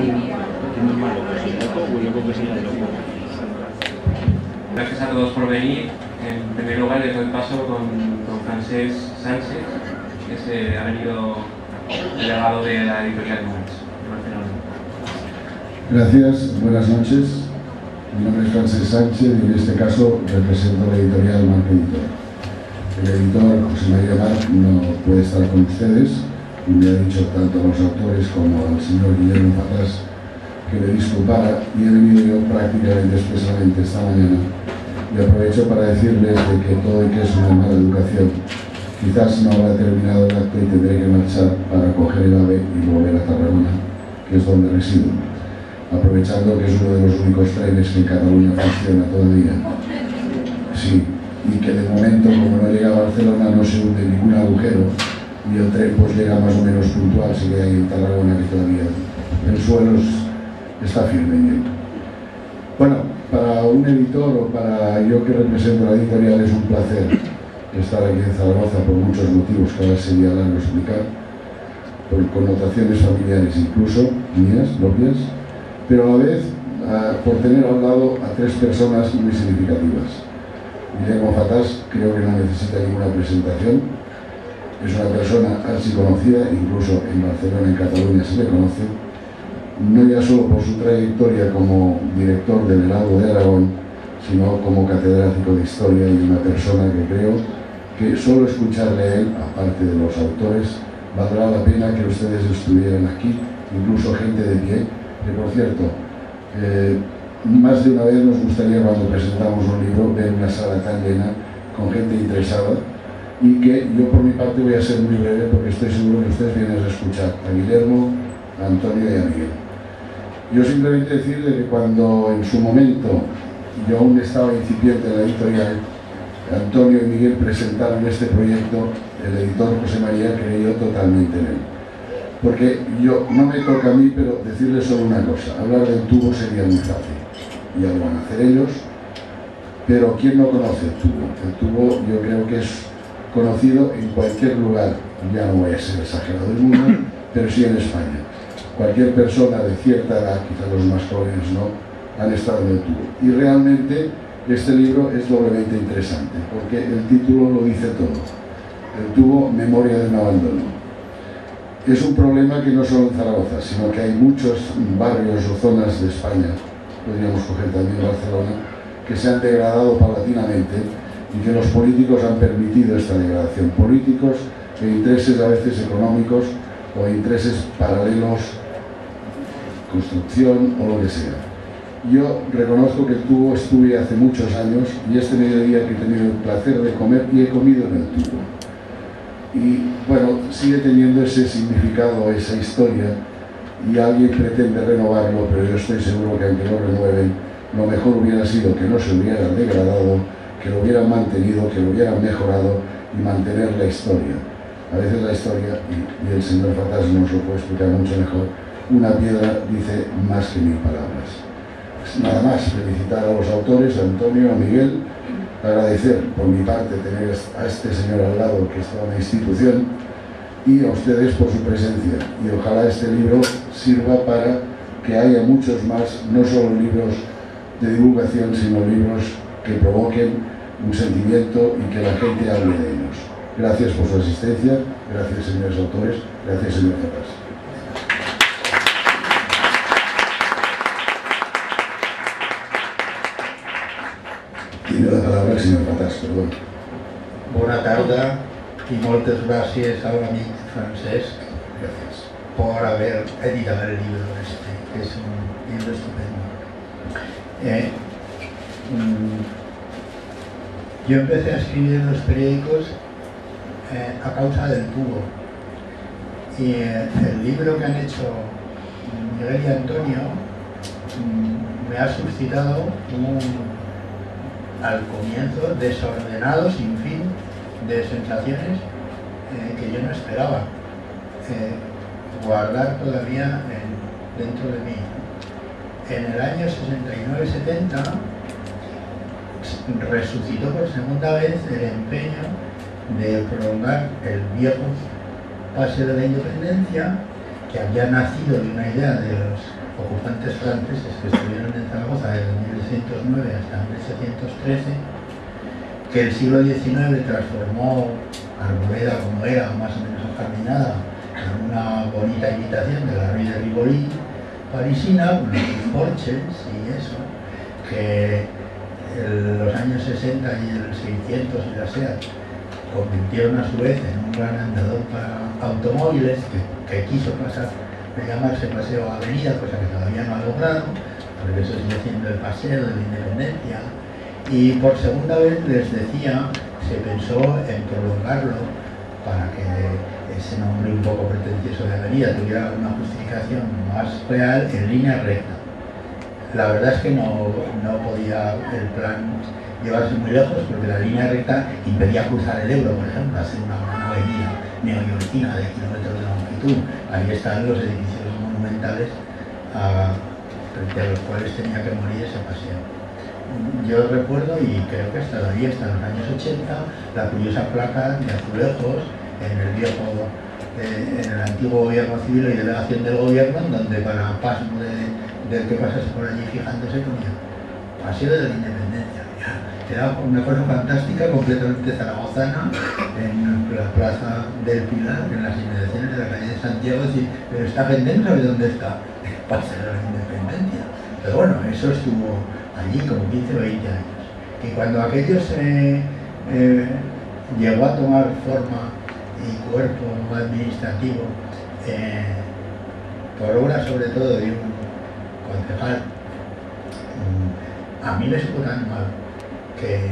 ¿Quién es más loco, el loco o el loco que sigue el loco? Gracias a todos por venir. En primer lugar, les doy paso con Francesc Sánchez, que ha venido delegado de la editorial Marx de Barcelona. Gracias, buenas noches. Mi nombre es Francesc Sánchez y en este caso represento la editorial Marx Editor. El editor José María March no puede estar con ustedes y me ha dicho tanto a los autores como al señor Guillermo Fatás que me disculpara, y he venido yo prácticamente expresamente esta mañana, y aprovecho para decirles de que todo y que es una mala educación, quizás no habrá terminado el acto y tendré que marchar para coger el AVE y volver a Tarragona, que es donde resido, aprovechando que es uno de los únicos trenes que en Cataluña funciona todavía. Sí, y que de momento, como no llega a Barcelona, no se hunde ningún agujero y el tren pues llega más o menos puntual, se queda ahí en Tarragona, que todavía el suelo está firme y bien. Bueno, para un editor o para yo que represento la editorial es un placer estar aquí en Zaragoza por muchos motivos que ahora sería largo explicar, por connotaciones familiares incluso, mías, propias, pero a la vez por tener al lado a tres personas muy significativas. Guillermo Fatás creo que no necesita ninguna presentación, es una persona archiconocida, incluso en Barcelona, en Cataluña se le conoce, no ya solo por su trayectoria como director del Heraldo de Aragón, sino como catedrático de Historia, y una persona que creo que solo escucharle a él, aparte de los autores, valdrá la pena que ustedes estuvieran aquí, incluso gente de pie, que por cierto, más de una vez nos gustaría, cuando presentamos un libro, ver una sala tan llena, con gente interesada, y que yo por mi parte voy a ser muy breve porque estoy seguro que ustedes vienen a escuchar a Guillermo, a Antonio y a Miguel. Yo simplemente decirle que cuando en su momento yo aún estaba incipiente en la editorial, Antonio y Miguel presentaron este proyecto, el editor José María creyó totalmente en él. Porque no me toca a mí, pero decirles solo una cosa: hablar del tubo sería muy fácil, ya lo van a hacer ellos, pero ¿quién no conoce el tubo? El tubo yo creo que es conocido en cualquier lugar, ya no voy a ser exagerado del mundo, pero sí en España. Cualquier persona de cierta edad, quizá los más jóvenes no, han estado en el tubo. Y realmente este libro es doblemente interesante, porque el título lo dice todo. El tubo, memoria de un abandono. Es un problema que no solo en Zaragoza, sino que hay muchos barrios o zonas de España, podríamos coger también Barcelona, que se han degradado paulatinamente y que los políticos han permitido esta degradación. Políticos e intereses a veces económicos o intereses paralelos, construcción o lo que sea. Yo reconozco que el tubo estuve hace muchos años y este mediodía que he tenido el placer de comer y he comido en el tubo. Y bueno, sigue teniendo ese significado, esa historia, y alguien pretende renovarlo, pero yo estoy seguro que aunque lo renueven, lo mejor hubiera sido que no se hubieran degradado, que lo hubieran mantenido, que lo hubieran mejorado y mantener la historia. A veces la historia, y el señor Fatás nos lo puede explicar mucho mejor, una piedra dice más que 1000 palabras. Nada más, felicitar a los autores, a Antonio, a Miguel, agradecer por mi parte tener a este señor al lado, que es toda una institución, y a ustedes por su presencia. Y ojalá este libro sirva para que haya muchos más, no solo libros de divulgación, sino libros que provoquen un sentimiento y que la gente hable de ellos. Gracias por su asistencia, gracias señores autores, gracias señor Fatás. Tiene la palabra el señor Fatás, perdón. Bona tarda i moltes gràcies a l'amic Francesc por haber editado el libro este, que es un libro estupendo. Yo empecé a escribir en los periódicos a causa del tubo, y el libro que han hecho Miguel y Antonio me ha suscitado al comienzo desordenado sin fin de sensaciones que yo no esperaba guardar todavía dentro de mí. En el año 69-70 resucitó por segunda vez el empeño de prolongar el viejo pase de la independencia, que había nacido de una idea de los ocupantes franceses que estuvieron en Zaragoza desde 1809 hasta 1813, que el siglo XIX transformó Arboleda, como era más o menos encaminada, en una bonita imitación de la Rue de Rivoli parisina, con sus porches y eso, que en los años 60 y el 600 y la SEAT convirtieron a su vez en un gran andador para automóviles que quiso pasar de llamarse Paseo a Avenida, cosa que todavía no ha logrado, porque eso sigue siendo el Paseo de la Independencia. Y por segunda vez, les decía, se pensó en prolongarlo para que ese nombre un poco pretencioso de Avenida tuviera una justificación más real en línea recta. La verdad es que no podía el plan llevarse muy lejos, porque la línea recta impedía cruzar el Ebro, por ejemplo, hacer una gran avenida neoyorquina de kilómetros de longitud. Ahí están los edificios monumentales frente a los cuales tenía que morir ese paseo. Yo recuerdo, y creo que hasta todavía, hasta los años 80, la curiosa placa de azulejos en el antiguo gobierno civil y delegación del gobierno, en donde para pasmo del que pasase por allí fijándose ponía Paseo de la Independencia. Era una cosa fantástica, completamente zaragozana, en la plaza del Pilar, en las inmediaciones de la calle de Santiago, pero esta gente no sabe dónde está el Paseo de la Independencia. Pero bueno, eso estuvo allí como 15 o 20 años. Y cuando aquello llegó a tomar forma y cuerpo administrativo, por obra sobre todo de un concejal, a mí me supo tan mal que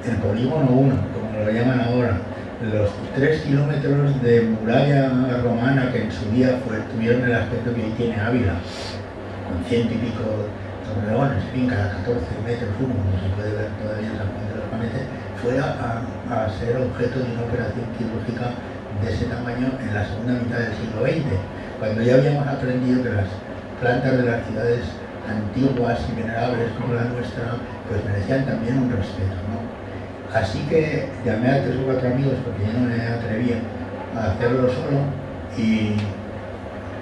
el polígono 1, como lo llaman ahora, los 3 kilómetros de muralla romana que en su día tuvieron el aspecto que hoy tiene Ávila, con 100 y pico torreones, en fin, cada 14 metros uno, como se puede ver todavía en San Juan de los Panetes, fue a ser objeto de una operación quirúrgica de ese tamaño en la segunda mitad del siglo XX, cuando ya habíamos aprendido que las plantas de las ciudades antiguas y venerables como la nuestra pues merecían también un respeto, ¿no? Así que llamé a 3 o 4 amigos, porque yo no me atrevía a hacerlo solo, y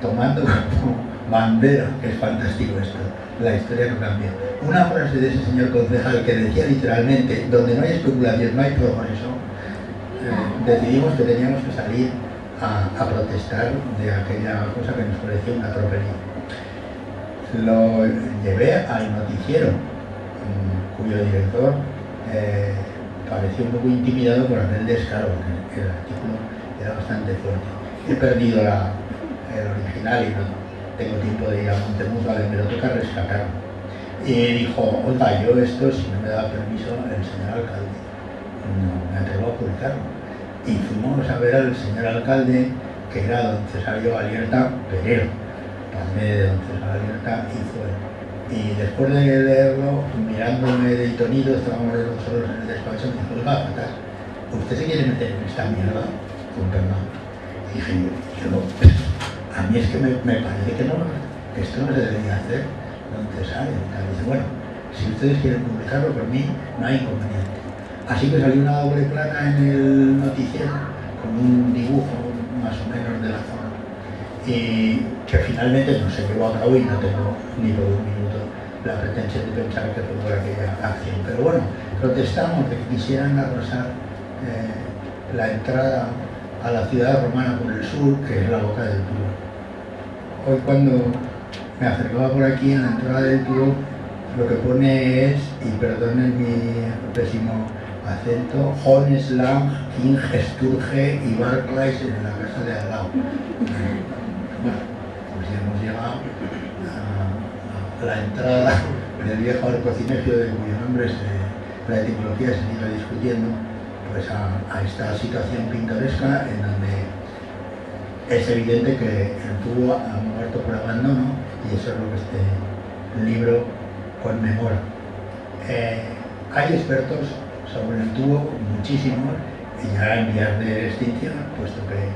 tomando como bandera, que es fantástico esto, la historia no cambia, una frase de ese señor concejal que decía literalmente: donde no hay especulación no hay progreso, decidimos que teníamos que salir a protestar de aquella cosa que nos parecía una tropelía. Lo llevé al noticiero, cuyo director pareció un poco intimidado por aquel descaro, que el artículo era bastante fuerte. He perdido el original y no tengo tiempo de ir a Montemuz, vale, me lo toca rescatarlo. Y dijo: oiga, yo esto, si no me da permiso el señor alcalde, no me atrevo a publicarlo. Y fuimos a ver al señor alcalde, que era don Cesario Alierta Perero, padre de don Cesario Alierta, y después de leerlo, mirándome de tonido, estábamos los solos en el despacho, me dijo: oiga, fatal, ¿usted se quiere meter en esta mierda? Con perdón. Y dije yo, a mí es que me parece que esto no se debería hacer, don Cesario. Y dice: bueno, si ustedes quieren publicarlo, por mí no hay inconveniente. Así que salió una doble plana en el noticiero con un dibujo más o menos de la zona, y que finalmente no se llevó a cabo, y no tengo ni por un minuto la pretensión de pensar que fue por aquella acción. Pero bueno, protestamos de que quisieran arrasar la entrada a la ciudad romana por el sur, que es la boca del Tubo. Hoy, cuando me acercaba por aquí en la entrada del Tubo, lo que pone es, y perdonen mi pésimo acento, Hohenschlag, King, Sturge y Barclays en la casa de al lado. Bueno, pues ya hemos llegado a la entrada del viejo arcocinejo, de cuyo nombre la etimología se sigue discutiendo, pues a esta situación pintoresca en donde es evidente que el Tubo ha muerto por abandono, y eso es lo que este libro conmemora. Hay expertos sobre el Tubo, muchísimos, y ya en vías de extinción, puesto que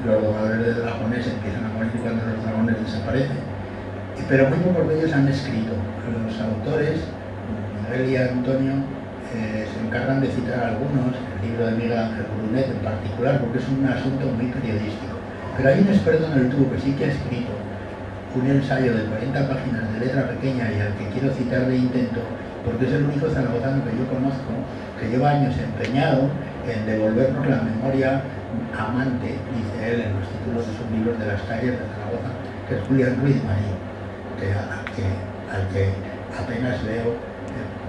los domadores de dragones empiezan a morir cuando los dragones desaparecen. Pero muy pocos de ellos han escrito. Los autores, Miguel y Antonio, se encargan de citar algunos, el libro de Miguel Ángel Brunet en particular, porque es un asunto muy periodístico. Pero hay un experto en el Tubo que sí que ha escrito un ensayo de 40 páginas de letra pequeña y al que quiero citar de intento, porque es el único zaragozano que yo conozco que lleva años empeñado en devolvernos la memoria amante, dice él en los títulos de sus libros, de las calles de Zaragoza, que es Julián Ruiz Marín, al que apenas veo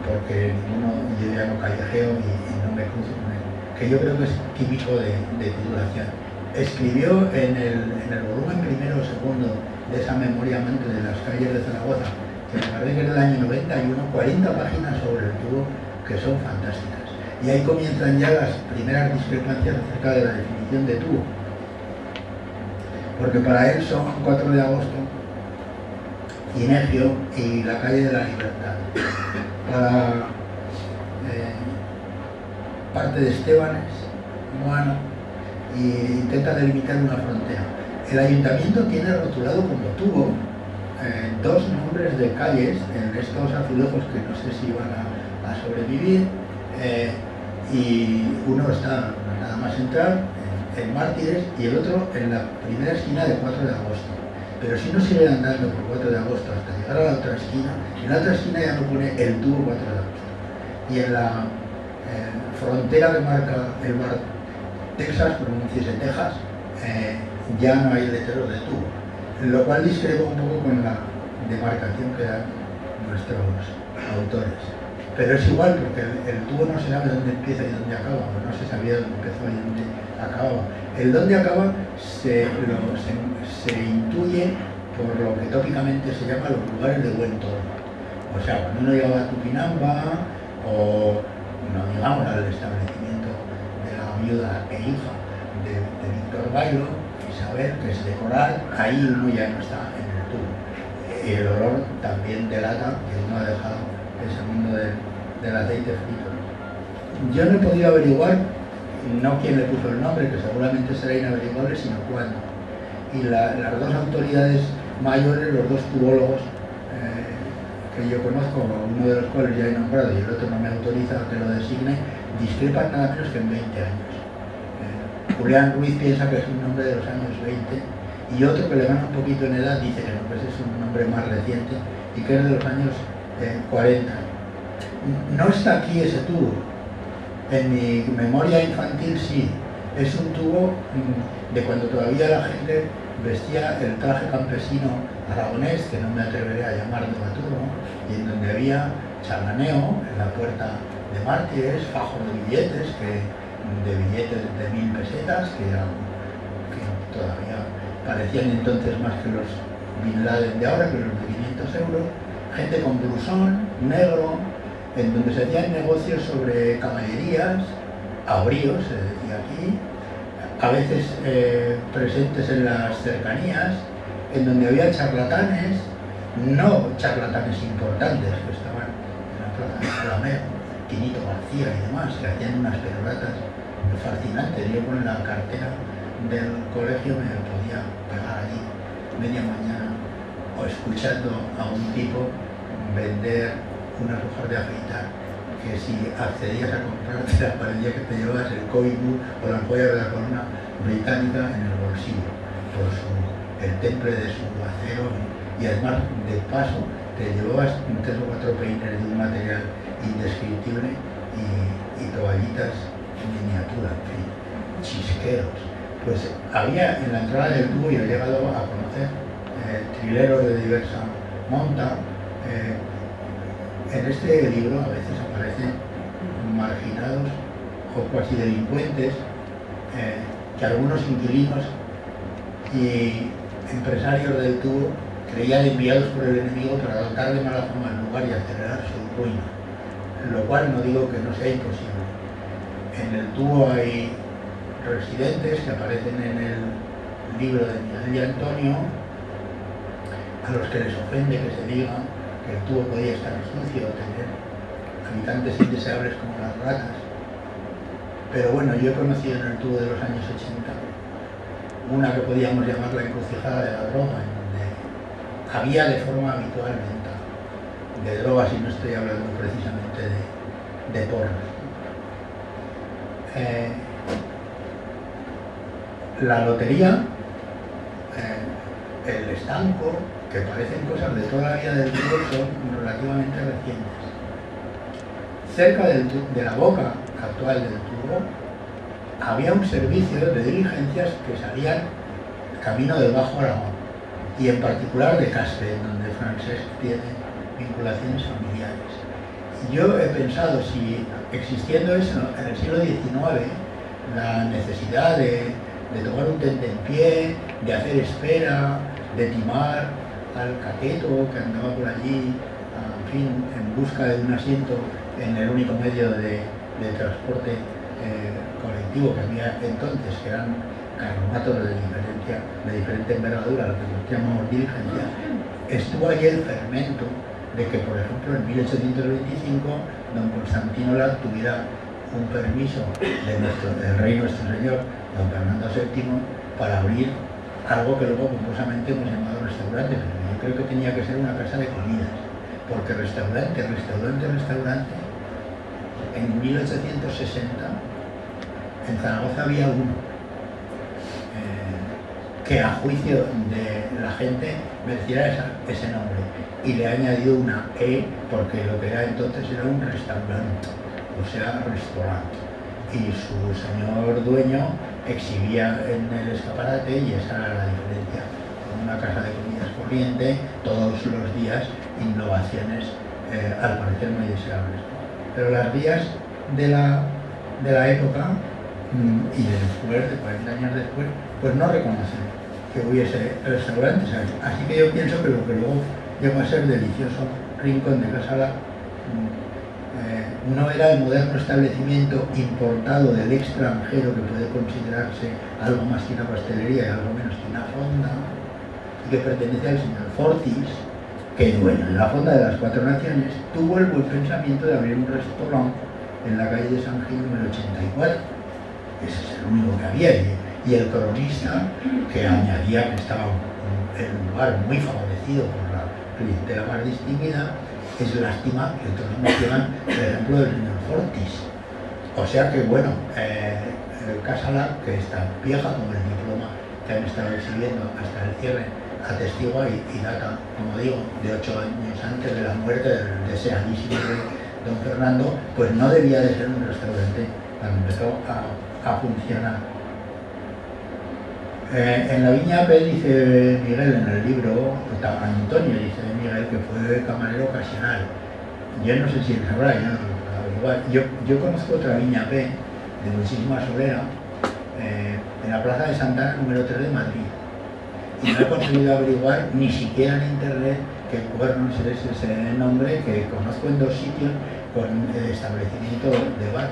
porque yo ya no callejeo y no me cruzo con él, que yo creo que es típico de titulación. Escribió en el volumen primero o segundo de esa memoria amante de las calles de Zaragoza, que me parece que es del año 91, 40 páginas sobre el tubo que son fantásticas. Y ahí comienzan ya las primeras discrepancias acerca de la definición de tubo. Porque para él son 4 de agosto, Inegio y la calle de la Libertad. Para parte de Estebanes, Moano, y intenta delimitar una frontera. El ayuntamiento tiene rotulado como tubo 2 nombres de calles en estos azulejos que no sé si van a sobrevivir, y uno está nada más entrar en Mártires y el otro en la primera esquina de 4 de agosto. Pero si uno sigue andando por 4 de agosto hasta llegar a la otra esquina, en la otra esquina ya no pone el tubo 4 de agosto. Y en la frontera que marca el bar Texas, pronúnciese Texas, ya no hay letreros de tubo, lo cual discrepa un poco con la demarcación que dan nuestros autores. Pero es igual, porque el tubo no se sabe dónde empieza y dónde acaba, o no se sabía dónde empezó y dónde acababa. El dónde acaba se intuye por lo que tópicamente se llama los lugares de buen torno. O sea, cuando uno llegaba a Tupinamba, o no llegamos al establecimiento de la viuda e hija de Víctor Bailo, Isabel, que es de Coral, ahí uno ya no está en el tubo. Y el olor también delata que uno ha dejado ese mundo del aceite frito. Yo no he podido averiguar, no quién le puso el nombre, que seguramente será inaveriguable, sino cuándo. Y las 2 autoridades mayores, los 2 tubólogos que yo conozco, uno de los cuales ya he nombrado y el otro no me autoriza a que lo designe, discrepan nada menos que en 20 años. Julián Ruiz piensa que es un nombre de los años 20 y otro que le gana un poquito en edad dice que no, pues es un nombre más reciente y que es de los años 40. No está aquí ese tubo. En mi memoria infantil sí. Es un tubo de cuando todavía la gente vestía el traje campesino aragonés, que no me atreveré a llamar de Baturro, y en donde había charlaneo en la puerta de Mártires, fajos de billetes, de 1000 pesetas, que todavía parecían entonces más que los Bin Laden de ahora, que los de 500 euros, gente con blusón negro, en donde se hacían negocios sobre caballerías, abrios, se decía aquí, a veces presentes en las cercanías, en donde había charlatanes, no charlatanes importantes, que estaban en la plaza de Salameo, Quinito García y demás, que hacían unas peroratas fascinantes. Yo con la cartera del colegio me podía pegar allí media mañana o escuchando a un tipo vender unas hojas de afeitar que si accedías a comprarte la parecía que te llevabas el Koibu o la joya de la corona británica en el bolsillo por el temple de su acero, y además de paso te llevabas 3 o 4 peines de un material indescriptible y toallitas en miniatura, en fin, chisqueros. Pues había en la entrada del tubo, y he llegado a conocer trileros de diversa monta. En este libro a veces aparecen marginados o cuasi delincuentes que algunos inquilinos y empresarios del tubo creían enviados por el enemigo para dotar de mala fama el lugar y acelerar su ruina, lo cual no digo que no sea imposible. En el tubo hay residentes que aparecen en el libro de Miguel y Antonio, a los que les ofende que se diga que el tubo podía estar sucio o tener habitantes indeseables como las ratas. Pero bueno, yo he conocido en el tubo de los años 80 una que podíamos llamar la encrucijada de la droga, en donde había de forma habitual venta de drogas, y no estoy hablando precisamente de porros. La lotería, el estanco, que parecen cosas de toda la vida del tubo, son relativamente recientes. Cerca de la boca actual del tubo había un servicio de diligencias que salían camino del Bajo Aragón y en particular de Caspe, donde Francesc tiene vinculaciones familiares. Yo he pensado, si existiendo eso en el siglo XIX, la necesidad de tomar un tentempié, de hacer espera, de timar al cateto que andaba por allí, en fin, en busca de un asiento en el único medio de transporte colectivo que había entonces, que eran carromatos de diferente envergadura, lo que llamamos diligencia, estuvo allí el fermento de que, por ejemplo, en 1825 don Constantino Lar tuviera un permiso del rey nuestro señor, don Fernando VII, para abrir algo que luego pomposamente hemos llamado restaurante, pero yo creo que tenía que ser una casa de comidas, porque restaurante, en 1860 en Zaragoza había uno, que a juicio de la gente merecía ese nombre, y le ha añadido una E porque lo que era entonces era un restaurante, o sea, restaurante, y su señor dueño exhibía en el escaparate, y esa era la diferencia, con una casa de comidas corriente, todos los días innovaciones al parecer muy deseables. Pero las vías de la época y de después, de 40 años después, pues no reconocen que hubiese restaurantes. Así que yo pienso que lo que luego llegó a ser delicioso rincón de Casala no era el moderno establecimiento importado del extranjero, que puede considerarse algo más que una pastelería y algo menos que una fonda, y que pertenece al señor Fortis, que bueno, en la fonda de las Cuatro Naciones tuvo el buen pensamiento de abrir un restaurante en la calle de San Gil número 84. Ese es el único que había, y el cronista, que añadía que estaba en un lugar muy favorecido por la clientela más distinguida. Es lástima que otros mencionan el ejemplo del señor Fortis. O sea que bueno, Casala, que está vieja con el diploma que han estado exhibiendo hasta el cierre, atestigua y data, como digo, de 8 años antes de la muerte del deseadísimo rey don Fernando, pues no debía de ser un restaurante cuando empezó a funcionar. En la Viña P, dice Miguel en el libro, Antonio dice Miguel que fue camarero ocasional. Yo no sé si él sabrá, yo conozco otra Viña P de muchísima solera en la Plaza de Santana número 3 de Madrid, y no he conseguido averiguar ni siquiera en internet que Cuernos es ese nombre, que conozco en 2 sitios con establecimiento de bar,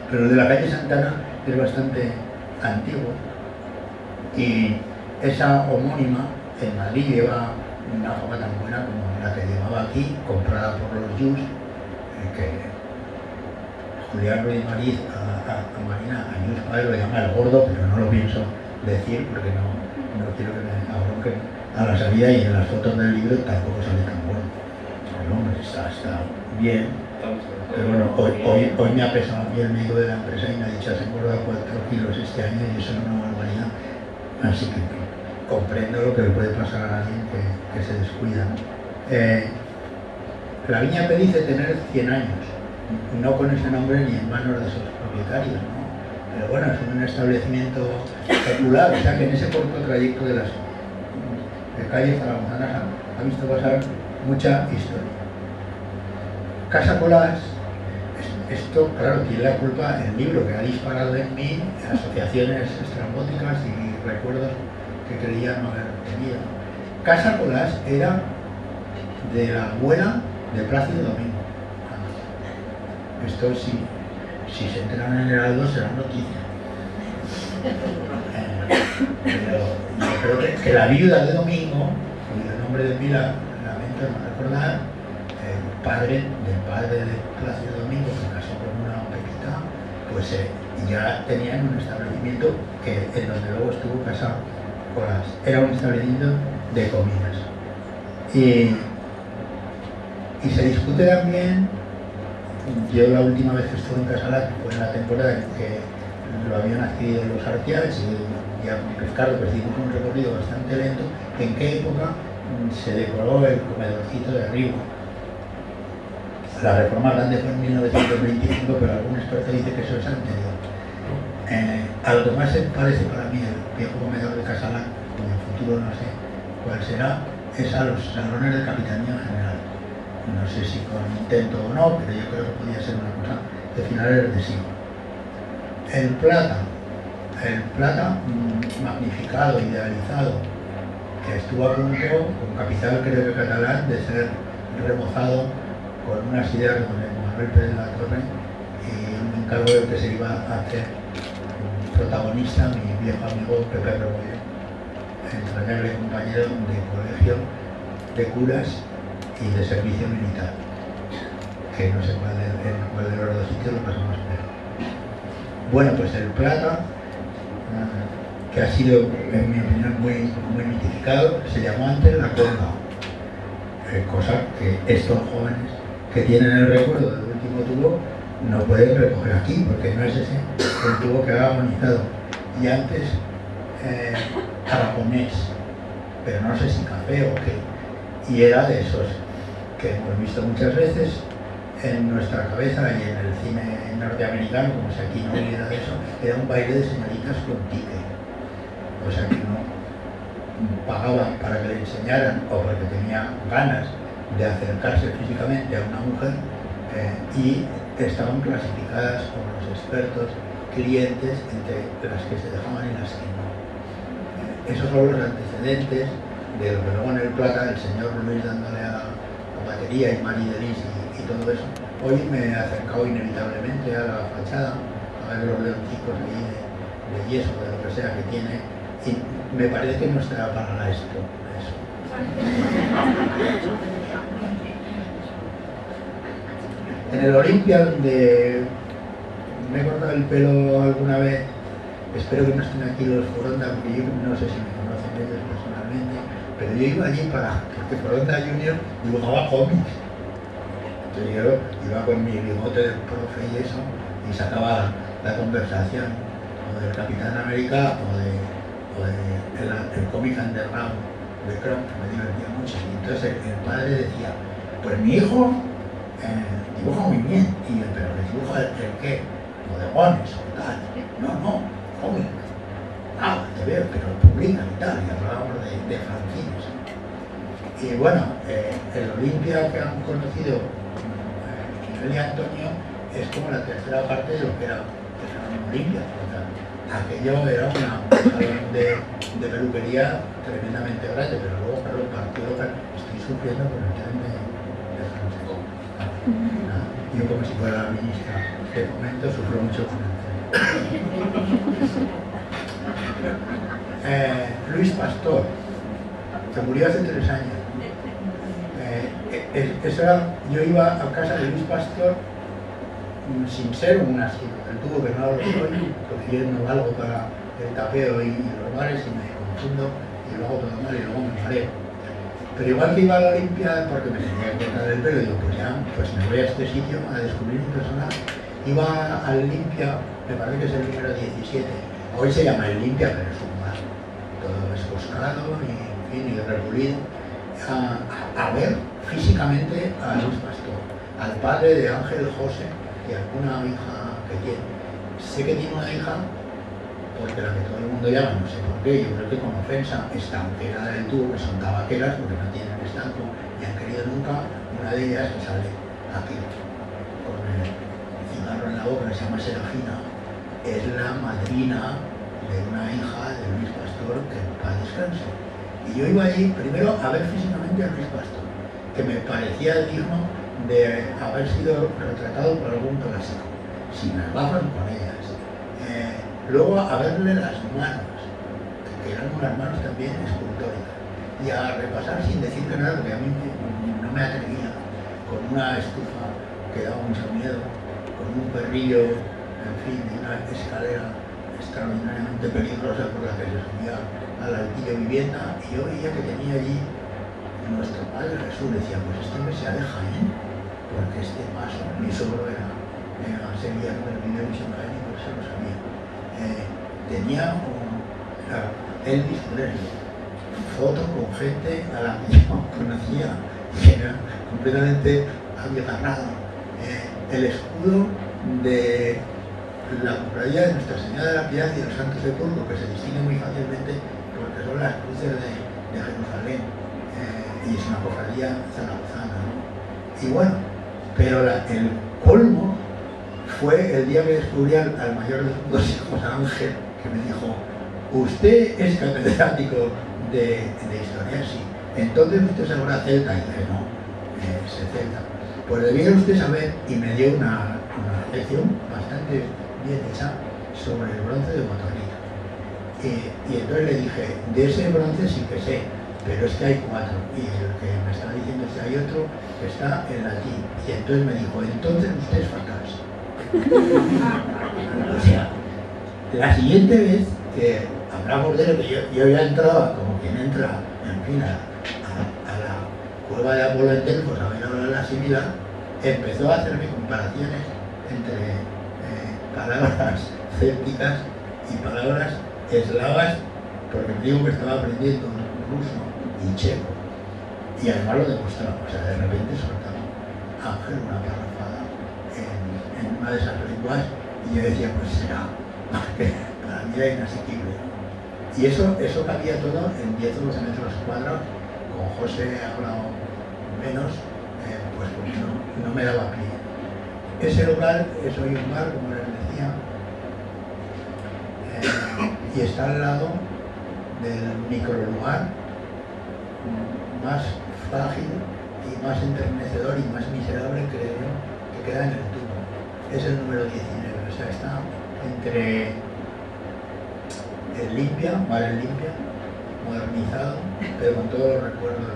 pero el de la calle Santana es bastante antiguo. Y esa homónima en Madrid lleva una fama tan buena como la que llevaba aquí, comprada por los Jus, que Julián Ruiz Mariz a Marina, a Jus padre lo llama el gordo, pero no lo pienso decir porque no quiero que me abronquen a la salida, y en las fotos del libro tampoco sale tan bueno. El hombre está bien, pero bueno, hoy me ha pesado a mí el médico de la empresa y me ha dicho: has engordado 4 kilos este año, y eso es una barbaridad. Así que comprendo lo que le puede pasar a alguien que se descuida, ¿no? La Viña P dice tener 100 años, no con ese nombre ni en manos de sus propietarios, ¿no? Pero bueno, es un establecimiento popular, o sea que en ese corto trayecto de las calles zaragozanas ha visto pasar mucha historia. Casa Colás, esto claro tiene la culpa el libro, que ha disparado en mí asociaciones estrambóticas y recuerdos que creía no haber tenido. Casa Colás era de la abuela de Plácido Domingo. Esto si se enteran en el Heraldo será noticia. Pero yo creo que la viuda de Domingo, cuyo nombre de pila lamento no recordar, el padre de Plácido Domingo, que se casó con una pepita, pues ya tenían un establecimiento en donde luego estuvo casado. Era un establecimiento de comidas. Y se discute también, yo la última vez que estuve en Casala fue en la temporada en que lo habían adquirido los Artiach, y ya con Ricardo pues hicimos un recorrido bastante lento, en qué época se decoró el comedorcito de arriba. La reforma grande fue en 1925, pero algún experto dice que eso es anterior. A lo que más se parece para mí el viejo comedor de Casalán, en el futuro no sé cuál será, es a los salones de Capitanía General. No sé si con intento o no, pero yo creo que podía ser una cosa de finales del siglo. El plata magnificado, idealizado, que estuvo a punto, con capital creo que catalán, de ser remozado con unas ideas de Manuel Pérez de la Torre y un encargo del que se iba a hacer protagonista mi viejo amigo Pepe Rebollo, entrañable compañero de colegio, de curas y de servicio militar, que no sé en cuál de los dos sitios lo pasamos peor. Bueno, pues el plata, que ha sido, en mi opinión, muy mitificado, se llamó antes la conga, cosa que estos jóvenes que tienen el recuerdo del último tubo no pueden recoger aquí, porque no es ese el tubo que ha agonizado. Y antes aragonés, pero no sé si café o qué, y era de esos que hemos visto muchas veces en nuestra cabeza y en el cine norteamericano, como si aquí no hubiera de eso, era un baile de señoritas con tique. O sea que no pagaban para que le enseñaran o porque tenía ganas de acercarse físicamente a una mujer y estaban clasificadas por los expertos clientes entre las que se dejaban y las que no. Esos son los antecedentes de lo que luego en el Plata el señor Luis dándole a la batería y Mari Delis y todo eso. Hoy me he acercado inevitablemente a la fachada a ver los leoncicos ahí de yeso, de lo que sea que tiene, y me parece que no está para la expo eso. En el Olimpia, donde me he cortado el pelo alguna vez, espero que no estén aquí los Foronda, porque yo no sé si me conocen ellos personalmente, pero yo iba allí porque Foronda Junior dibujaba cómics. Entonces yo iba con mi bigote de profe y eso, y sacaba la conversación o del Capitán América o del cómic underground de Kronk, que me divertía mucho. Y entonces el padre decía, pues mi hijo dibuja muy bien, y yo, pero ¿le dibuja el qué? Bodegones o tal. No, cómic. Ah, te veo, pero publican y tal, y hablábamos de fanzines. Y bueno, el Olimpia que han conocido Miguel y Antonio es como la tercera parte de lo que era Olimpia. Aquello era un salón de peluquería tremendamente grande, pero luego, claro, el partido estoy sufriendo por el tema de francés. Yo, como si fuera la ministra de Fomento, sufro mucho con el Luis Pastor, que murió hace 3 años. Yo iba a casa de Luis Pastor sin ser un asilo del tubo, que no lo soy, cogiendo algo para el tapeo y los bares y me confundo y lo hago todo mal y luego me mareo. Pero igual que iba a la Olimpia, porque me tenía que cortar el pelo, digo, pues me voy a este sitio a descubrir mi personaje. Iba a Olimpia, me parece que es el número 17, hoy se llama Olimpia, pero es un bar, todo escoscado y en fin, y repulido, a ver físicamente a Luis Pastor, al padre de Ángel José y alguna hija que tiene. Sé que tiene una hija, porque la que todo el mundo llama, no sé por qué, yo creo que con ofensa, estanquera del tubo, que son tabaqueras, porque no tienen estanco ni han querido nunca. Una de ellas que sale aquí, con el cigarro en la boca, que se llama Serafina, es la madrina de una hija de Luis Pastor, que en paz descanse. Y yo iba allí primero a ver físicamente a Luis Pastor, que me parecía digno de haber sido retratado por algún clásico, sin las gafas con ellas. Luego a verle las manos, que eran unas manos también escultóricas, y a repasar sin decirle nada, porque a mí no me atrevía, con una estufa que daba mucho miedo, con un perrillo, en fin, y una escalera extraordinariamente peligrosa por la que se subía al altillo vivienda, y yo veía que tenía allí nuestro padre Jesús. Decía, pues este hombre se aleja, porque este paso, mi suegro seguía con el video misionero y por eso lo sabía. Tenía Elvis Presley, fotos con gente a la que yo conocía, que era completamente abigarrado. El escudo de la cofradía de Nuestra Señora de la Piedad y los Santos Sepulcros, que se distingue muy fácilmente porque son las cruces de Jerusalén, y es una cofradía zaragozana, ¿no? Y bueno, pero el colmo fue el día que descubrí al mayor de sus dos hijos, a Ángel, que me dijo: usted es catedrático de historia, sí. Entonces usted se habrá celta. Y dije: no, se celta. Pues debiera usted saber, y me dio una lección bastante bien hecha sobre el bronce de Botonera. Y entonces le dije: de ese bronce sí que sé, pero es que hay 4, y el que me está diciendo es que hay otro que está en latín. Y entonces me dijo: entonces usted es fracaso. O sea, la siguiente vez que hablamos de lo que yo ya entraba como quien entra, en fin, a la cueva de Apolo en Delfos a ver hablar la similar, empezó a hacerme comparaciones entre palabras célticas y palabras eslavas, porque me digo que estaba aprendiendo ruso y checo, y además lo demostraba. O sea, de repente soltaba Ángel una parrafada en una de esas lenguas, y yo decía: pues será, porque para mí era inasequible. Y eso cabía todo en 10 o 12 metros cuadrados. Con José he hablado menos, pues porque no me daba pie. Ese lugar es hoy un bar, como les decía, y está al lado del microlugar más frágil y más enternecedor y más miserable, creo yo, que queda en el tubo. Es el número 19, o sea, está entre el Limpia, Bar El Limpia, modernizado, pero con todos los recuerdos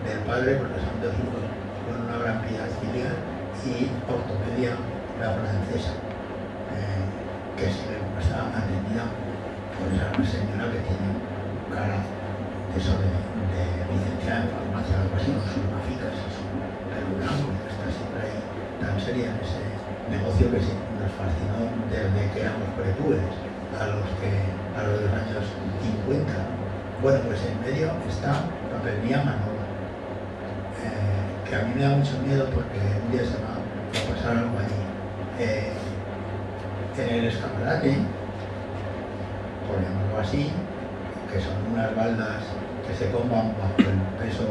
del padre, porque son 2 hijos con una gran piedad filial, y Ortopedia, la francesa, que está atendida por esa señora que tiene cara de eso de licenciada en farmacia, algo así, con sus maficas y su pelo blanco, que está siempre ahí tan seria en ese negocio que nos fascinó desde que éramos pretúberes a los de los años 50. Bueno, pues en medio está Papelería Manolo, que a mí me da mucho miedo porque un día se va a pasar algo allí. En el escaparate, por llamarlo así, que son unas baldas que se pongan bajo el peso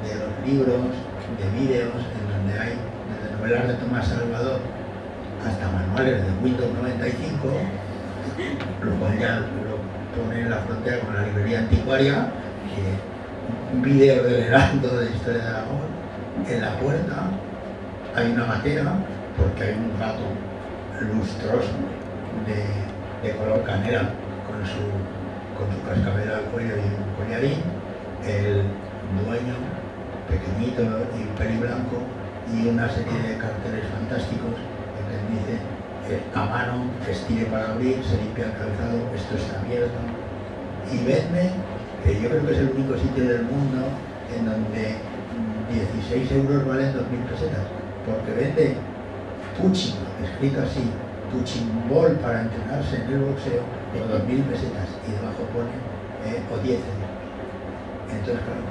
de los libros, de vídeos, en donde hay desde novelas de Tomás Salvador hasta manuales de Windows 95, lo pone en la frontera con la librería anticuaria, un vídeo del Heraldo de Historia de Aragón. En la puerta hay una matera, porque hay un gato lustroso de color canela con su cascabel al cuello y un collarín. El dueño, pequeñito y peliblanco, y una serie de carteles fantásticos que dice: a mano, que estire para abrir, se limpia el calzado, esto está abierto. Y vedme, que yo creo que es el único sitio del mundo en donde 16 euros valen 2.000 pesetas, porque vende Puching, escrito así, Puchimbol para entrenarse en el boxeo, por 2.000 pesetas, y debajo pone o 10 euros. Entonces, claro,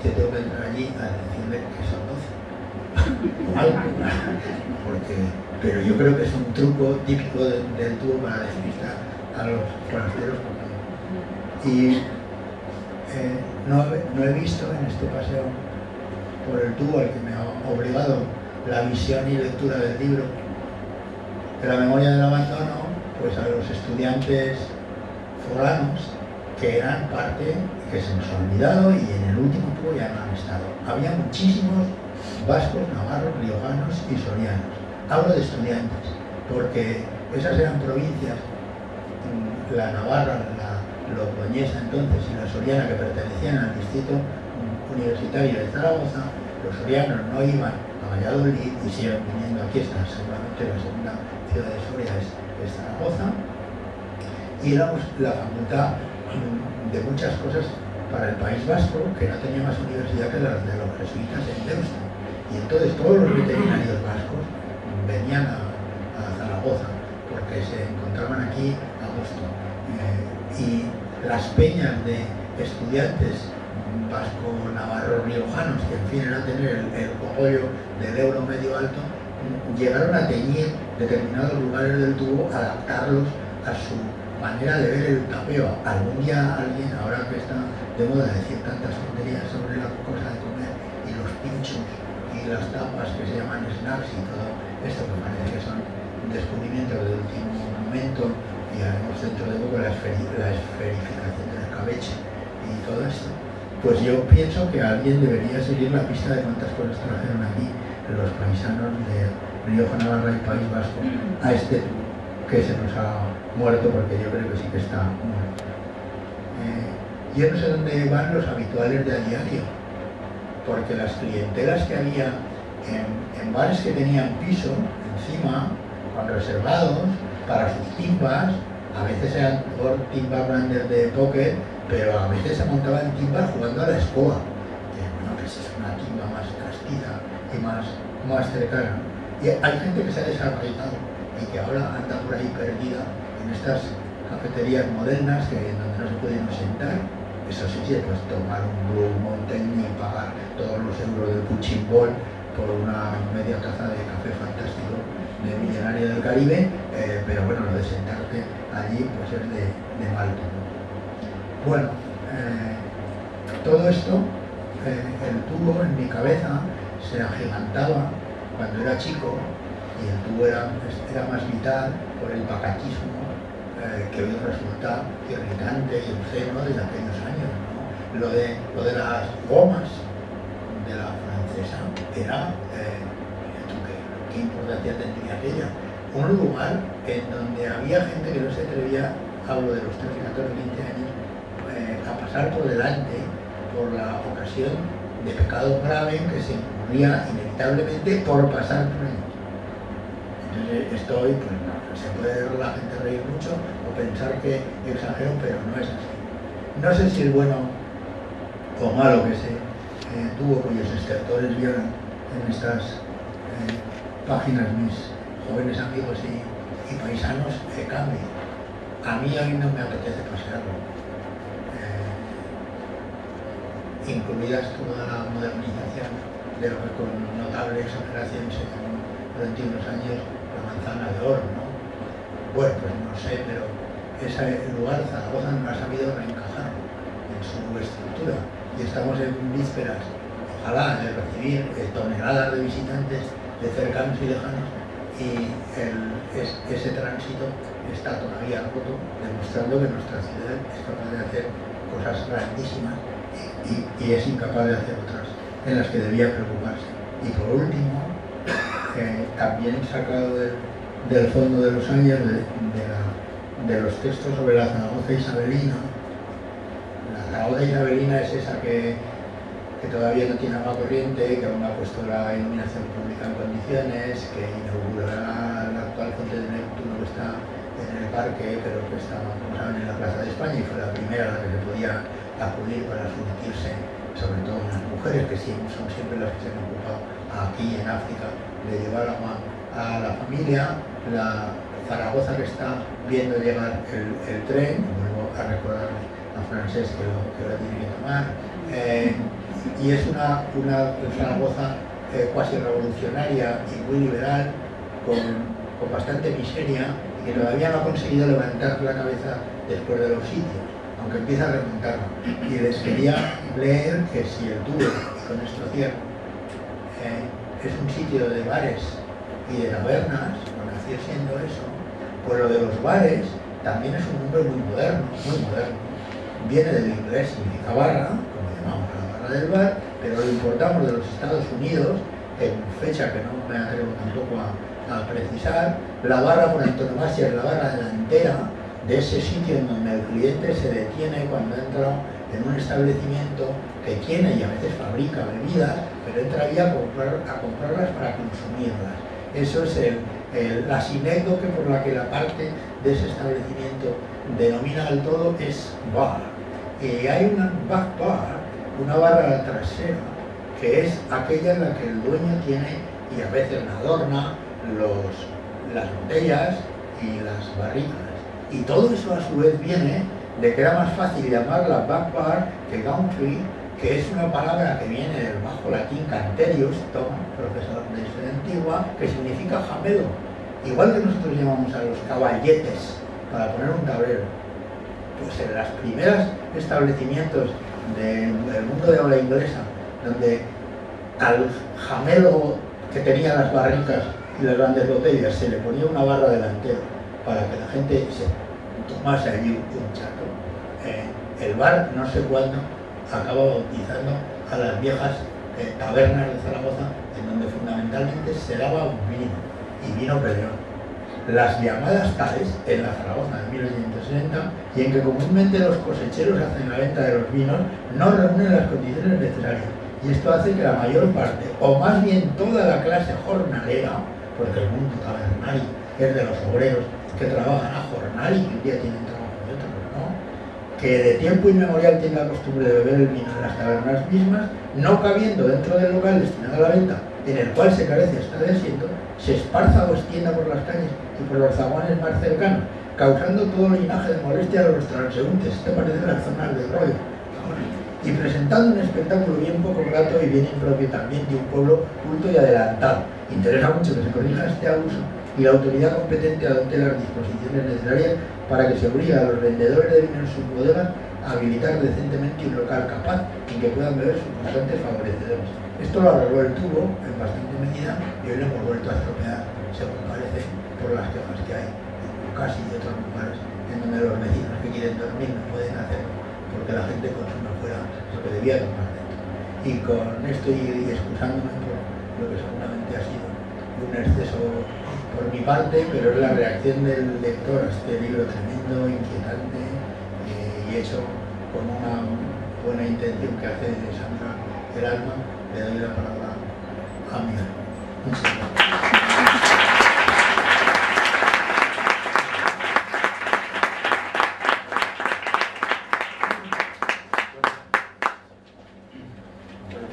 yo tengo que entrar allí a decirle que son 12 o algo, pero yo creo que es un truco típico del tubo para despistar a los forasteros. Y no he visto en este paseo por el tubo, al que me ha obligado la visión y lectura del libro de la memoria del abandono, pues a los estudiantes foranos que eran parte, que se nos ha olvidado, y en el último tubo ya no han estado. Había muchísimos vascos, navarros, riojanos y sorianos. Hablo de estudiantes, porque esas eran provincias, la navarra, la logroñesa entonces y la soriana, que pertenecían al distrito universitario de Zaragoza. Los sorianos no iban a Valladolid y siguen viniendo aquí. Está seguramente la segunda ciudad de Soria es Zaragoza, y éramos la facultad de muchas cosas para el País Vasco, que no tenía más universidad que las de los jesuitas en Deusto. Y entonces todos los veterinarios vascos venían a Zaragoza porque se encontraban aquí a gusto. Y las peñas de estudiantes vasco-navarro-riojanos, que en fin era tener el cogollo del euro medio alto, llegaron a teñir determinados lugares del tubo, adaptarlos a su manera de ver el tapeo. Algún día alguien, ahora que está de moda decir tantas tonterías sobre la cosa de comer y los pinchos y las tapas que se llaman snacks y todo esto, que parece que son descubrimientos del último momento, y haremos dentro de poco la esferificación del escabeche y todo esto, pues yo pienso que alguien debería seguir la pista de cuántas cosas trajeron aquí los paisanos de Rioja, Navarra y País Vasco a este que se nos ha muerto, porque yo creo que sí que está muerto. Yo no sé dónde van los habituales de a diario, porque las clientelas que había en bares que tenían piso encima, con reservados para sus timbas, a veces eran por timba grandes de póker, pero a veces se montaban timbas jugando a la escoba. Bueno, que es una timba más castiza y más cercana. Y hay gente que se ha desarraigado y que ahora anda por ahí perdida en estas cafeterías modernas donde no se pueden sentar. Eso sí, pues tomar un Blue Mountain y pagar todos los euros del Punching Ball por una media taza de café fantástico de millonario del Caribe, pero bueno, lo de sentarte allí pues es de mal tono. Bueno, todo esto, el tubo en mi cabeza se agigantaba cuando era chico, y el tubo era más vital por el pacatismo que hoy resulta irritante y obsceno desde aquellos años, ¿no? Lo de las gomas de la francesa era, ¿qué importancia tendría aquella? Un lugar en donde había gente que no se atrevía, hablo de los 13, 14, 15 años, a pasar por delante por la ocasión de pecado grave que se incurría inevitablemente por pasar por ahí. Entonces estoy, pues no, se puede la gente reír mucho o pensar que exagero, pero no es así. No sé si es bueno o malo que se tuvo cuyos estertores vieron en estas páginas mis jóvenes amigos y paisanos cambie. A mí hoy no me apetece pasearlo. Incluidas toda la modernización de lo que con notable exageración se llamó durante unos años la manzana de oro, ¿no? Bueno, pues no sé, pero ese lugar Zaragoza no ha sabido reencajar en su estructura y estamos en vísperas, ojalá, de recibir toneladas de visitantes de cercanos y lejanos, y ese tránsito está todavía roto, demostrando que nuestra ciudad es capaz de hacer cosas grandísimas y es incapaz de hacer otras en las que debía preocuparse. Y por último, también sacado del fondo de los años de los textos sobre la Zaragoza isabelina. La Zaragoza isabelina es esa que todavía no tiene agua corriente, que aún no ha puesto la iluminación pública en condiciones, que inaugurará la actual fuente de Neptuno que está en el parque, pero que está, como saben, en la Plaza de España, y fue la primera a la que se podía acudir para surtirse, sobre todo las mujeres, que son siempre las que se han ocupado aquí en África de llevar agua a la familia. La Zaragoza que está viendo llegar el tren, vuelvo a recordar a Francés que lo tiene que tomar, y es una Zaragoza cuasi revolucionaria y muy liberal, con bastante miseria, y que todavía no ha conseguido levantar la cabeza después de los sitios, aunque empieza a remontarla. Y les quería leer que si el Tubo, y con esto cierro, es un sitio de bares y de tabernas, o nació siendo eso, pues lo de los bares también es un nombre muy moderno, viene del inglés, significa barra, como llamamos a la barra del bar, pero lo importamos de los Estados Unidos, en fecha que no me atrevo tampoco a precisar. La barra por antonomasia es la barra delantera de ese sitio en donde el cliente se detiene cuando entra en un establecimiento que tiene y a veces fabrica bebidas, pero entra ahí a comprarlas para consumirlas. Eso es la sinécdoque por la que la parte de ese establecimiento denomina al todo es bar. Y hay una back bar, una barra trasera, que es aquella en la que el dueño tiene y a veces la adorna las botellas y las barricas. Y todo eso a su vez viene de que era más fácil llamarla back bar que country, que es una palabra que viene del bajo latín canterius, toma, profesor de historia antigua, que significa jamelo. Igual que nosotros llamamos a los caballetes para poner un tablero, pues en los primeros establecimientos del mundo de habla inglesa, donde al jamelo que tenía las barricas y las grandes botellas se le ponía una barra delantera para que la gente se tomase allí un chato, el bar, no sé cuándo, acaba bautizando a las viejas tabernas de Zaragoza, en donde fundamentalmente se daba vino, y vino peleón. Las llamadas tales en la Zaragoza de 1860, y en que comúnmente los cosecheros hacen la venta de los vinos, no reúnen las condiciones necesarias. Y esto hace que la mayor parte, o más bien toda la clase jornalera, porque el mundo tabernario es de los obreros que trabajan a jornal y que un día tienen trabajo y otro no, que de tiempo inmemorial tiene la costumbre de beber el vino en las tabernas mismas, no cabiendo dentro del local destinado a la venta, en el cual se carece hasta de asiento, se esparza o extienda por las calles y por los zaguanes más cercanos, causando todo linaje de molestia a los transeúntes. Esto parece la zona del rollo. Y presentando un espectáculo bien poco grato y bien impropio también de un pueblo culto y adelantado. Interesa mucho que se corrija este abuso y la autoridad competente adopte las disposiciones necesarias para que se obligue a los vendedores de vino en sus bodegas a habilitar decentemente un local capaz en que puedan beber sus constantes favorecedores. Esto lo arregló el tubo en bastante medida y hoy lo hemos vuelto a estropear, según parece, por las quejas que hay en casi de otros lugares en donde los vecinos que quieren dormir no pueden hacerlo porque la gente consume fuera lo que debía tomar dentro. Y con esto y excusándome por lo que seguramente ha sido un exceso por mi parte, pero es la reacción del lector a este libro tremendo, inquietante y hecho con una buena intención que hace de Sandra el alma. Le doy la palabra a Miguel. Muchas gracias.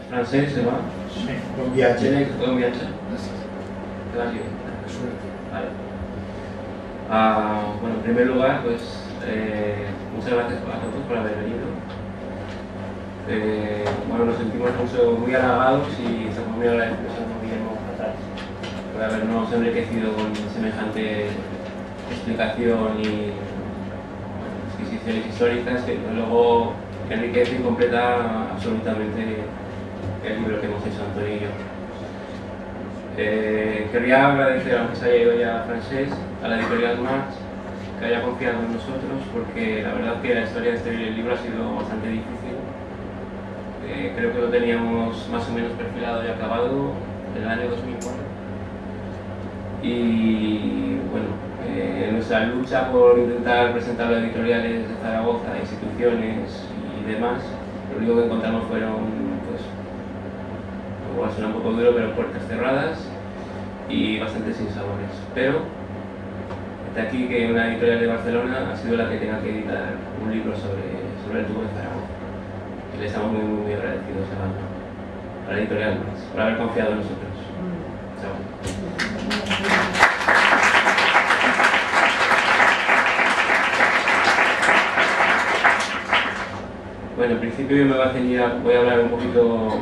Francés, se va. Sí, con viaje. ¿Tiene un viaje? ¿Te vas bien? Vale. Bueno, en primer lugar, pues muchas gracias a todos por haber venido. Bueno, nos sentimos muy halagados y estamos muy agradecidos a Guillermo Fatás por habernos enriquecido con semejante explicación y exquisiciones históricas que luego enriquece y completa absolutamente el libro que hemos hecho Antonio y yo. Querría agradecer, aunque se haya ido ya Francés, a la editorial Marx que haya confiado en nosotros, porque la verdad que la historia de este libro ha sido bastante difícil. Creo que lo teníamos más o menos perfilado y acabado en el año 2004. Y bueno, en nuestra lucha por intentar presentar las editoriales de Zaragoza, instituciones y demás, lo único que encontramos fueron, pues, igual suena un poco duro, pero puertas cerradas y bastante sinsabores. Pero hasta aquí que una editorial de Barcelona ha sido la que tenga que editar un libro sobre el tubo de Zaragoza. Y le estamos muy agradecidos a la editorial Marx por haber confiado en nosotros. Chao. Bueno, en principio yo me voy a hablar un poquito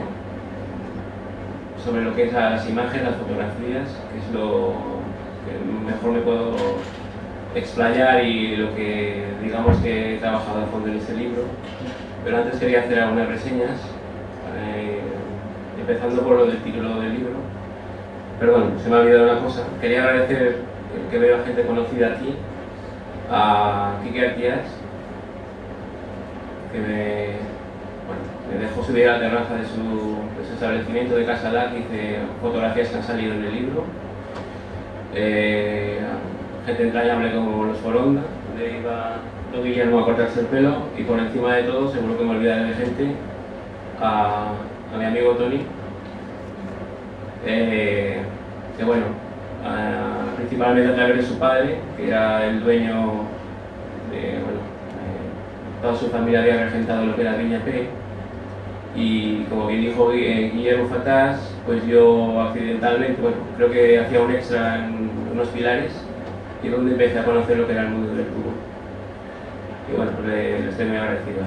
sobre lo que es las imágenes, las fotografías, que es lo que mejor me puedo explayar y lo que digamos que he trabajado a fondo en este libro. Pero antes quería hacer algunas reseñas, empezando por lo del título del libro. Perdón, se me ha olvidado una cosa. Quería agradecer que veo a gente conocida aquí, a Quique Artías, que me dejó subir a la terraza de su establecimiento de Casa Lac y hice fotografías que han salido en el libro. Gente entrañable como los Foronda, donde iba don Guillermo a cortarse el pelo, y por encima de todo, seguro que me olvidaré de gente, a mi amigo Tony, que bueno, principalmente a través de su padre, que era el dueño de, toda su familia había regentado lo que era Viña P, y como bien dijo Guillermo Fatás, pues yo accidentalmente, bueno, creo que hacía un extra en unos pilares, y donde empecé a conocer lo que era el mundo del tubo. bueno, pues le estoy muy agradecido,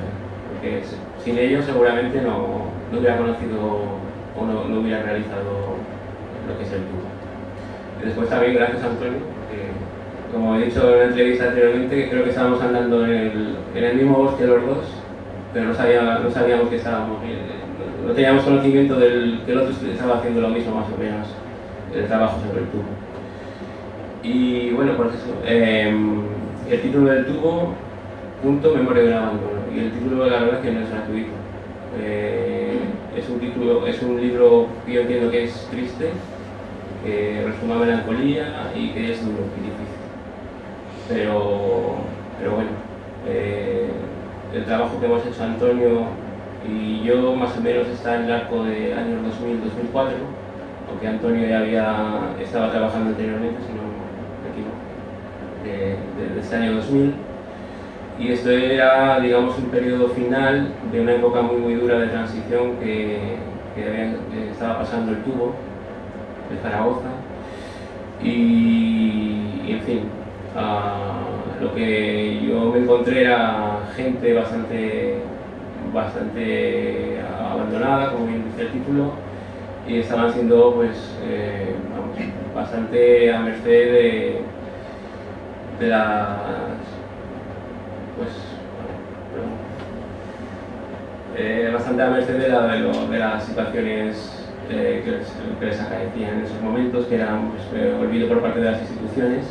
porque sin ellos seguramente no hubiera conocido o no hubiera realizado lo que es el tubo. Y después también gracias a Antonio, porque como he dicho en la entrevista anteriormente, creo que estábamos andando en el mismo bosque los dos, pero no sabíamos que estábamos, no teníamos conocimiento que el otro estaba haciendo lo mismo más o menos, el trabajo sobre el tubo. Y bueno, pues eso, el título del tubo, punto, memoria de un abandono, y el título la verdad es que no es gratuito. Es un libro que yo entiendo que es triste, que resuma melancolía y que es duro y difícil. Pero bueno, el trabajo que hemos hecho Antonio y yo más o menos está en el arco de años 2000-2004, aunque Antonio ya estaba trabajando anteriormente, si no me equivoco, de este año 2000. Y esto era, digamos, un periodo final de una época muy dura de transición que estaba pasando el tubo de Zaragoza. Y en fin, lo que yo me encontré era gente bastante abandonada, como bien dice el título, y estaban siendo pues, bastante a merced de las... bastante a merced de las situaciones que les acaecían en esos momentos, que eran pues, olvido por parte de las instituciones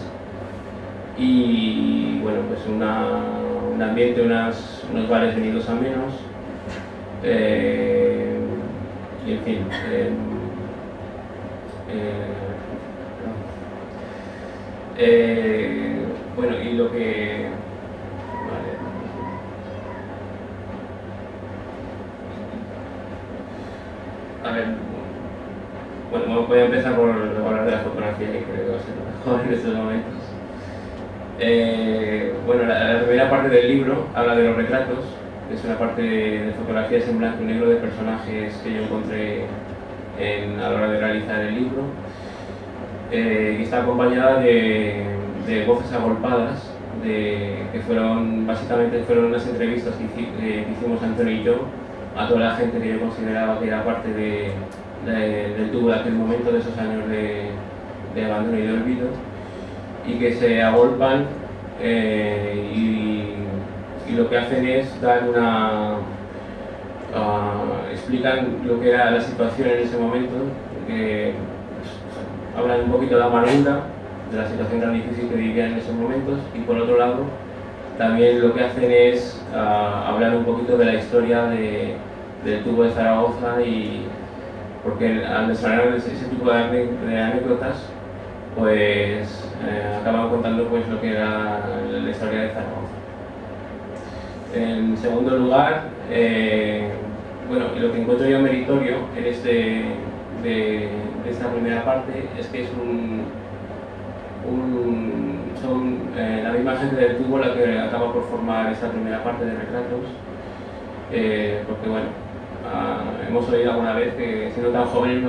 y bueno, pues un ambiente, unos bares venidos a menos y en fin bueno, y lo que a ver, bueno, voy a empezar por hablar de la fotografía, que creo que va a ser lo mejor en estos momentos. Bueno, la primera parte del libro habla de los retratos, que es una parte de fotografías en blanco y negro de personajes que yo encontré a la hora de realizar el libro, y está acompañada de voces agolpadas, que básicamente fueron unas entrevistas que hicimos Antonio y yo a toda la gente que yo consideraba que era parte del tubo de aquel momento, de esos años de abandono y de olvido, y que se agolpan y lo que hacen es dar explican lo que era la situación en ese momento, hablan un poquito de la amargura, de la situación tan difícil que vivían en esos momentos, y por otro lado también lo que hacen es hablar un poquito de la historia del tubo de Zaragoza, y porque al desarrollar ese tipo de anécdotas pues acaban contando pues lo que era la historia de Zaragoza. En segundo lugar, bueno, lo que encuentro yo meritorio de esta primera parte es que son la misma gente del tubo la que acaba por formar esta primera parte de retratos, porque bueno, hemos oído alguna vez que siendo tan jóvenes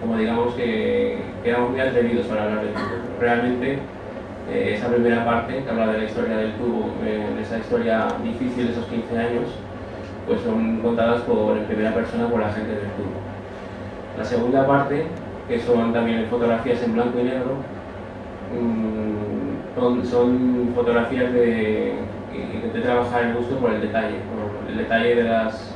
como digamos que éramos muy atrevidos para hablar del tubo. Realmente esa primera parte que habla de la historia del tubo, de esa historia difícil de esos 15 años, pues son contadas en primera persona por la gente del tubo. La segunda parte, que son también fotografías en blanco y negro, son fotografías que intenté trabajar el gusto por el detalle de las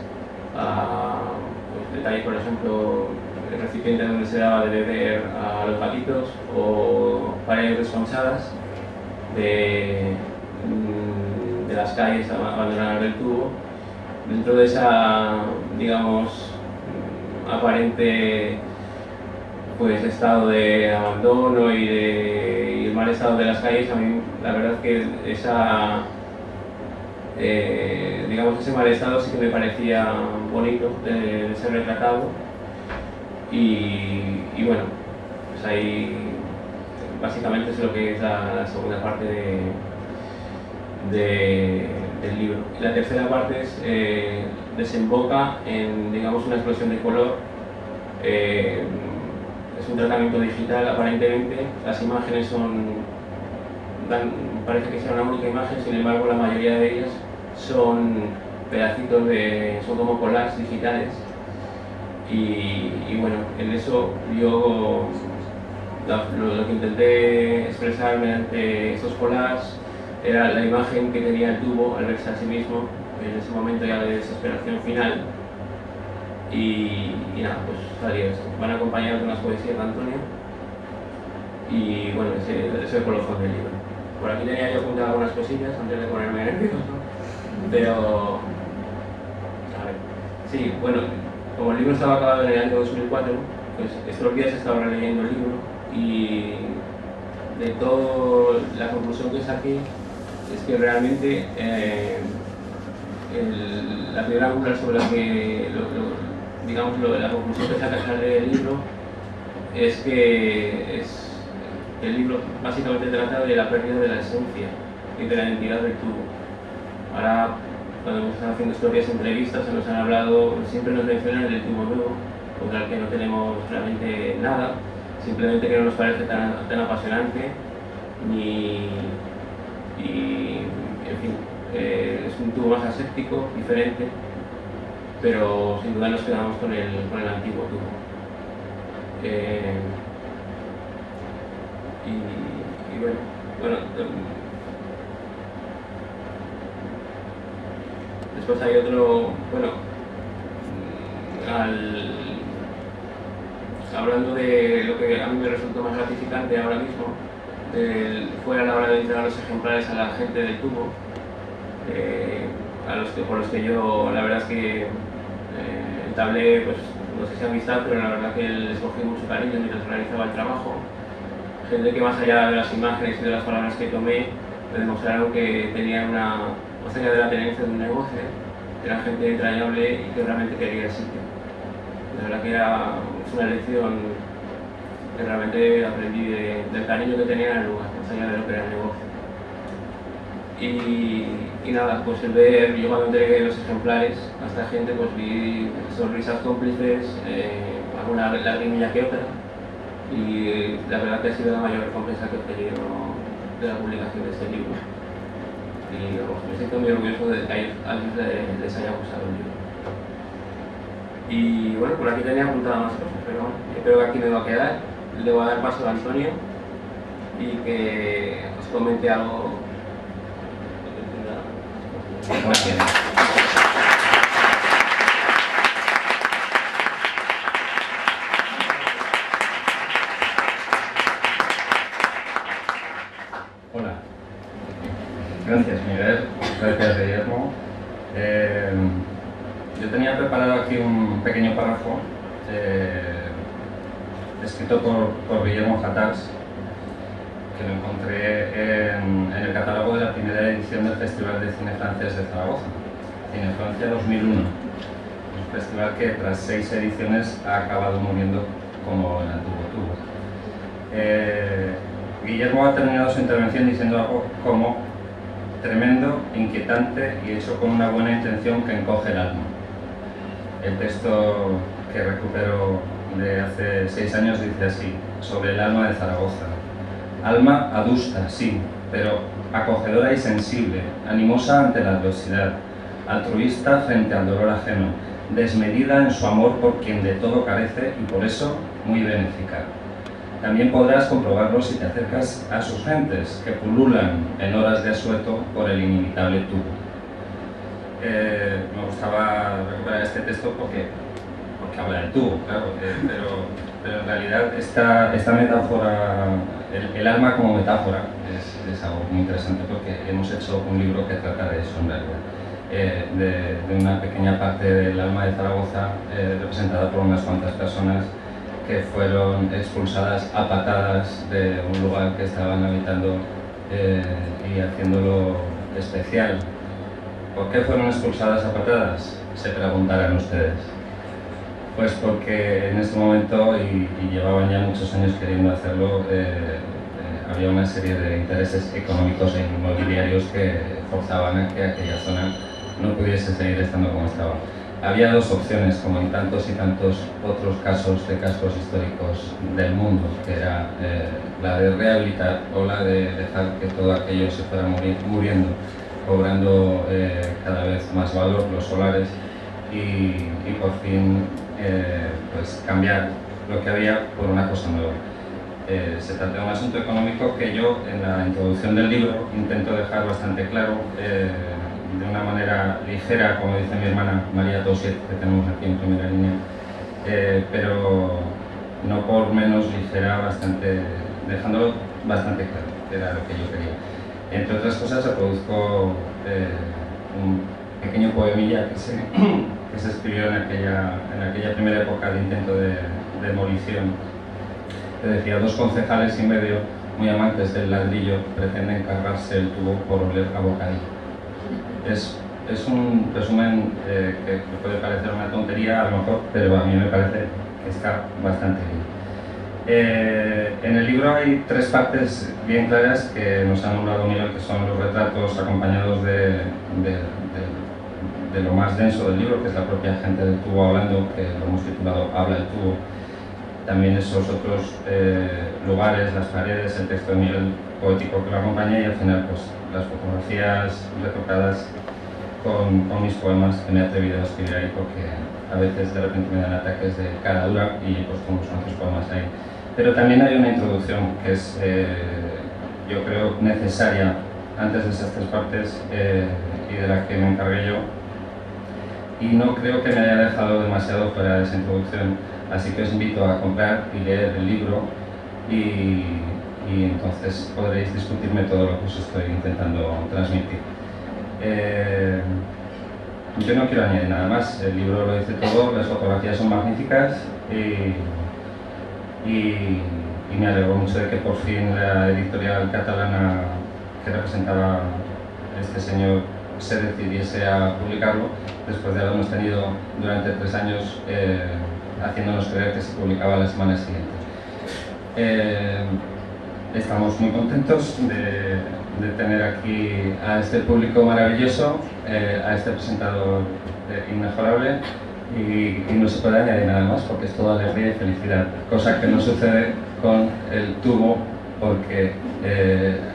detalle, por ejemplo, el recipiente donde se daba de beber a los gatitos, o paredes desconchadas de las calles abandonadas del tubo, dentro de esa, digamos, aparente pues estado de abandono y el mal estado de las calles. A mí la verdad que digamos, ese mal estado sí que me parecía bonito de ser retratado, y bueno, pues ahí básicamente es lo que es la segunda parte del libro. Y la tercera parte desemboca en, digamos, una explosión de color. Es un tratamiento digital, aparentemente. Las imágenes son parece que sea una única imagen, sin embargo la mayoría de ellas son pedacitos son como collages digitales y bueno, en eso yo lo que intenté expresar mediante estos collages era la imagen que tenía el tubo al verse a sí mismo en ese momento ya de desesperación final y nada, pues salió esto. Van acompañados de unas poesías de Antonio y bueno, ese es el colofón del libro. Por aquí tenía yo apuntado algunas cosillas antes de ponerme nervioso, pero a ver, sí, bueno, como el libro estaba acabado en el año 2004, pues estos días he estado releyendo el libro y de todo la conclusión que saqué es que realmente la piedra angular sobre la que digamos la conclusión que saca al leer el libro es que el libro básicamente trata de la pérdida de la esencia y de la identidad del tubo. Ahora, cuando hemos estado haciendo historias, entrevistas, se nos han hablado, siempre nos mencionan el tubo nuevo, contra el que no tenemos realmente nada, simplemente que no nos parece tan apasionante, en fin, es un tubo más aséptico, diferente, pero sin duda nos quedamos con el antiguo tubo. Y bueno, después hay otro, bueno, hablando de lo que a mí me resultó más gratificante ahora mismo, fue a la hora de entregar los ejemplares a la gente del tubo, por los que yo la verdad es que entablé, pues no sé si amistad, pero la verdad que les cogí mucho cariño mientras realizaba el trabajo. Gente que más allá de las imágenes y de las palabras que tomé, me demostraron que tenían más allá de la tenencia de un negocio, era gente entrañable y que realmente quería el sitio. La verdad que es una lección que realmente aprendí del cariño que tenía en el lugar, más allá de lo que era el negocio. Y nada, pues el ver, yo cuando entregué los ejemplares a esta gente, pues vi sonrisas cómplices, alguna lagrimilla que otra, y la verdad que ha sido la mayor recompensa que he tenido de la publicación de este libro. Y me siento muy orgulloso de que a alguien les haya gustado el libro. Y bueno, por aquí tenía apuntadas más cosas, pero bueno, yo creo que aquí me va a quedar. Le voy a dar paso a Antonio y que os comente algo. Gracias. Hola. Gracias, Miguel. Gracias, Guillermo. Yo tenía preparado aquí un pequeño párrafo escrito por Guillermo Jatars, que lo encontré en el catálogo de la primera edición del Festival de Cine Francés de Zaragoza, Cine Francia 2001, un festival que tras 6 ediciones ha acabado muriendo como en antiguo tubo. Guillermo ha terminado su intervención diciendo algo como tremendo, inquietante y hecho con una buena intención que encoge el alma. El texto que recupero de hace 6 años dice así, sobre el alma de Zaragoza. Alma adusta, sí, pero acogedora y sensible, animosa ante la adversidad, altruista frente al dolor ajeno, desmedida en su amor por quien de todo carece y por eso muy benéfica. También podrás comprobarlo si te acercas a sus gentes, que pululan en horas de asueto por el inimitable tubo. Me gustaba recuperar este texto porque habla del tubo, claro, pero en realidad esta metáfora, el alma como metáfora, es algo muy interesante porque hemos hecho un libro que trata de eso en realidad, de una pequeña parte del alma de Zaragoza representada por unas cuantas personas que fueron expulsadas a patadas de un lugar que estaban habitando y haciéndolo especial. ¿Por qué fueron expulsadas a patadas? Se preguntarán ustedes. Pues porque en este momento, y llevaban ya muchos años queriendo hacerlo, había una serie de intereses económicos e inmobiliarios que forzaban a que aquella zona no pudiese seguir estando como estaba. había dos opciones, como en tantos y tantos otros casos de cascos históricos del mundo, que era la de rehabilitar o la de dejar que todo aquello se fuera muriendo, cobrando cada vez más valor, los solares, y por fin pues cambiar lo que había por una cosa nueva. Se trata de un asunto económico que yo en la introducción del libro intento dejar bastante claro, de una manera ligera, como dice mi hermana María Tausiet, que tenemos aquí en primera línea, pero no por menos ligera, dejándolo bastante claro, que era lo que yo quería. Entre otras cosas, reproduzco un pequeño poemilla que se escribió en aquella primera época de intento de demolición. Que decía: dos concejales y medio, muy amantes del ladrillo, pretenden cargarse el tubo por oler a bocadillo. Es un resumen que puede parecer una tontería a lo mejor, pero a mí me parece que está bastante bien. En el libro hay tres partes bien claras que nos han nombrado Miguel, que son los retratos acompañados de lo más denso del libro, que es la propia gente del tubo hablando, que lo hemos titulado Habla el tubo. También esos otros lugares, las paredes, el texto de Miguel poético que lo acompaña, y al final pues las fotografías retocadas con mis poemas que me he atrevido a escribir ahí, porque a veces de repente me dan ataques de cara dura y pues como son otros poemas ahí. Pero también hay una introducción que es, yo creo, necesaria antes de esas tres partes y de la que me encargué yo. Y no creo que me haya dejado demasiado fuera de esa introducción, así que os invito a comprar y leer el libro y entonces podréis discutirme todo lo que os estoy intentando transmitir. Yo no quiero añadir nada más, el libro lo dice todo, las fotografías son magníficas y me alegro mucho de que por fin la editorial catalana que representaba este señor se decidiese a publicarlo, después de habernos tenido durante 3 años haciéndonos creer que se publicaba la semana siguiente. Estamos muy contentos de tener aquí a este público maravilloso, a este presentador inmejorable, y no se puede añadir nada más porque es toda alegría y felicidad, cosa que no sucede con el tubo, porque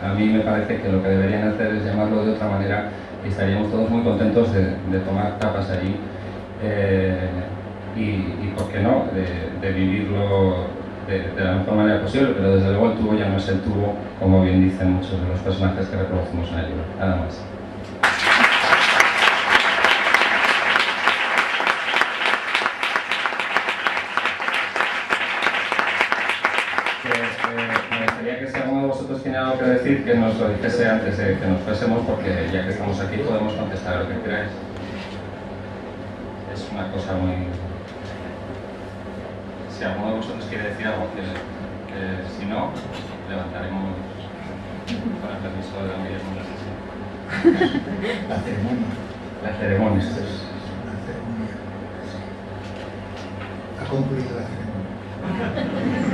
a mí me parece que lo que deberían hacer es llamarlo de otra manera y estaríamos todos muy contentos de tomar tapas allí y por qué no, de vivirlo de la mejor manera posible, pero desde luego el tubo ya no es el tubo, como bien dicen muchos de los personajes que reproducimos en el libro. Nada más. Me gustaría que si alguno de vosotros tiene algo que decir, que nos lo dijese antes de que nos fuésemos, porque ya que estamos aquí podemos contestar a lo que queráis. Es una cosa muy... Si alguno de vosotros quiere decir algo, si no, levantaremos con el permiso de don Guillermo. La ceremonia. La ceremonia. Ha concluido la ceremonia.